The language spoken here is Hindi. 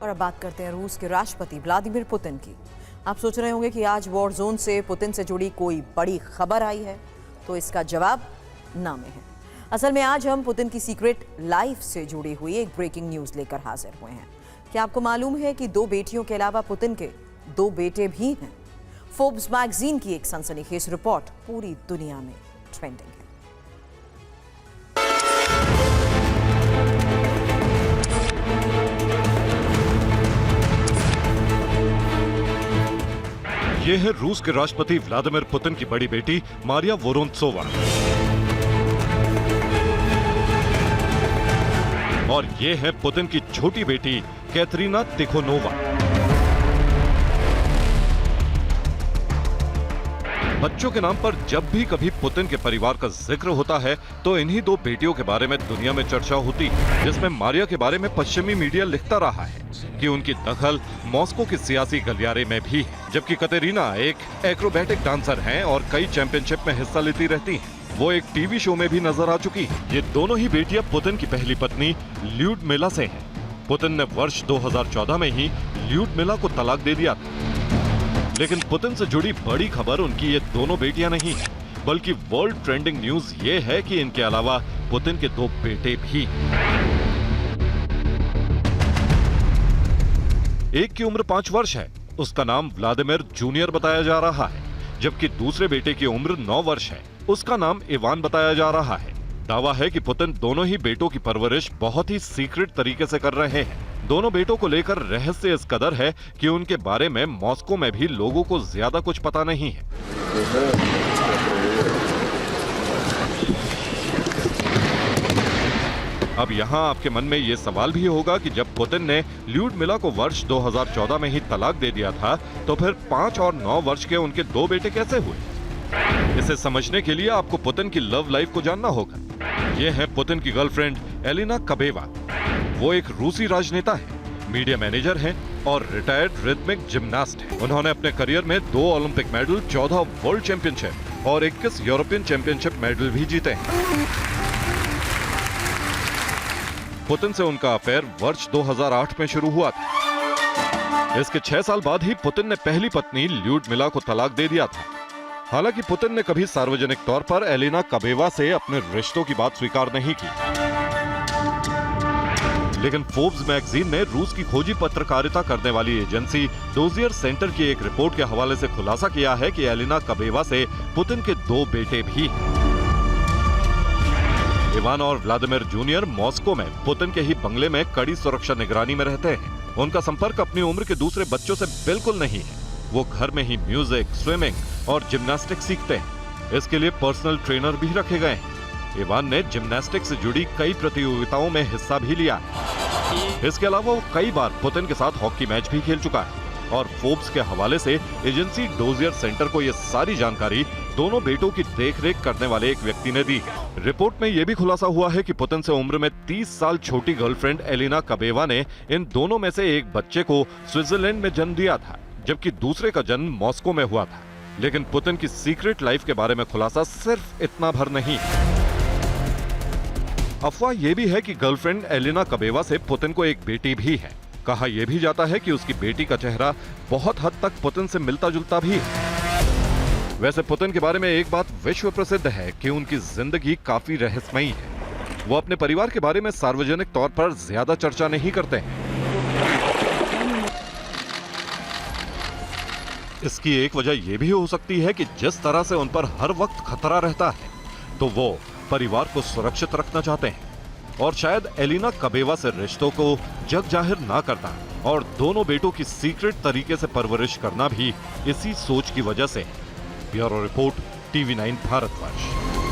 और अब बात करते हैं रूस के राष्ट्रपति व्लादिमीर पुतिन की। आप सोच रहे होंगे कि आज वॉर जोन से पुतिन से जुड़ी कोई बड़ी खबर आई है, तो इसका जवाब ना में है। असल में आज हम पुतिन की सीक्रेट लाइफ से जुड़ी हुई एक ब्रेकिंग न्यूज लेकर हाजिर हुए हैं। क्या आपको मालूम है कि 2 बेटियों के अलावा पुतिन के 2 बेटे भी हैं? फोर्ब्स मैगजीन की एक सनसनीखेज रिपोर्ट पूरी दुनिया में ट्रेंडिंग है। ये है रूस के राष्ट्रपति व्लादिमीर पुतिन की बड़ी बेटी मारिया वोरोंत्सोवा और ये है पुतिन की छोटी बेटी कैटरीना तिखोनोवा। बच्चों के नाम पर जब भी कभी पुतिन के परिवार का जिक्र होता है तो इन्हीं 2 बेटियों के बारे में दुनिया में चर्चा होती है, जिसमें मारिया के बारे में पश्चिमी मीडिया लिखता रहा है कि उनकी दखल मॉस्को के सियासी गलियारे में भी है, जबकि कैटरीना एक एक्रोबैटिक डांसर हैं और कई चैंपियनशिप में हिस्सा लेती रहती हैं। वो एक टीवी शो में भी नजर आ चुकी है। ये दोनों ही बेटियां पुतिन की पहली पत्नी ल्यूडमिला से हैं। पुतिन ने वर्ष 2014 में ही ल्यूडमिला को तलाक दे दिया था। लेकिन पुतिन से जुड़ी बड़ी खबर उनकी ये दोनों बेटियां नहीं है, बल्कि वर्ल्ड ट्रेंडिंग न्यूज ये है कि इनके अलावा पुतिन के 2 बेटे भी। एक की उम्र 5 वर्ष है, उसका नाम व्लादिमीर जूनियर बताया जा रहा है, जबकि दूसरे बेटे की उम्र 9 वर्ष है, उसका नाम इवान बताया जा रहा है। दावा है कि पुतिन दोनों ही बेटों की परवरिश बहुत ही सीक्रेट तरीके से कर रहे हैं। दोनों बेटों को लेकर रहस्य इस कदर है कि उनके बारे में मॉस्को में भी लोगों को ज्यादा कुछ पता नहीं है। अब यहाँ आपके मन में ये सवाल भी होगा कि जब पुतिन ने ल्यूडमिला को वर्ष 2014 में ही तलाक दे दिया था, तो फिर 5 और 9 वर्ष के उनके 2 बेटे कैसे हुए? इसे समझने के लिए आपको पुतिन की लव लाइफ को जानना होगा। ये है पुतिन की गर्लफ्रेंड एलिना कबेवा। वो एक रूसी राजनेता है, मीडिया मैनेजर हैं और रिटायर्ड रिदमिक जिम्नास्ट हैं। उन्होंने अपने करियर में 2 ओलंपिक मेडल, 14 वर्ल्ड चैंपियनशिप और 21 यूरोपियन चैंपियनशिप मेडल भी जीते हैं। पुतिन से उनका अफेयर वर्ष 2008 में शुरू हुआ था। इसके 6 साल बाद ही पुतिन ने पहली पत्नी ल्यूडमिला को तलाक दे दिया था। हालांकि पुतिन ने कभी सार्वजनिक तौर पर एलिना कबेवा से अपने रिश्तों की बात स्वीकार नहीं की। लेकिन फोर्ब्स मैगजीन ने रूस की खोजी पत्रकारिता करने वाली एजेंसी डोजियर सेंटर की एक रिपोर्ट के हवाले से खुलासा किया है कि एलिना कबेवा से पुतिन के 2 बेटे भी हैं। इवान और व्लादिमीर जूनियर मॉस्को में पुतिन के ही बंगले में कड़ी सुरक्षा निगरानी में रहते हैं। उनका संपर्क अपनी उम्र के दूसरे बच्चों से बिल्कुल नहीं है। वो घर में ही म्यूजिक, स्विमिंग और जिम्नास्टिक सीखते हैं। इसके लिए पर्सनल ट्रेनर भी रखे गए हैं। इवान ने जिम्नास्टिक से जुड़ी कई प्रतियोगिताओं में हिस्सा भी लिया है। इसके अलावा वो कई बार पुतिन के साथ हॉकी मैच भी खेल चुका है। और फोर्ब्स के हवाले से एजेंसी डोजियर सेंटर को ये सारी जानकारी दोनों बेटों की देखरेख करने वाले एक व्यक्ति ने दी है। रिपोर्ट में यह भी खुलासा हुआ है कि पुतिन से उम्र में 30 साल छोटी गर्लफ्रेंड एलिना कबेवा ने इन दोनों में से एक बच्चे को स्विट्जरलैंड में जन्म दिया था, जबकि दूसरे का जन्म मॉस्को में हुआ था। लेकिन पुतिन की सीक्रेट लाइफ के बारे में खुलासा सिर्फ इतना भर नहीं। अफवाह यह भी है कि गर्लफ्रेंड एलिना कबेवा से पुतिन को एक बेटी भी है। कहा यह भी जाता है कि उसकी बेटी का चेहरा बहुत हद तक पुतिन से मिलता जुलता भी है। वैसे पुतिन के बारे में एक बात विश्व प्रसिद्ध है कि उनकी जिंदगी काफी रहस्यमयी है। वो अपने परिवार के बारे में सार्वजनिक तौर पर ज्यादा चर्चा नहीं करते हैं। इसकी एक वजह यह भी हो सकती है कि जिस तरह से उन पर हर वक्त खतरा रहता है, तो वो परिवार को सुरक्षित रखना चाहते हैं और शायद एलिना कबेवा से रिश्तों को जग जाहिर ना करना और दोनों बेटों की सीक्रेट तरीके से परवरिश करना भी इसी सोच की वजह से है। Bureau report, TV9 Bharatvarsh.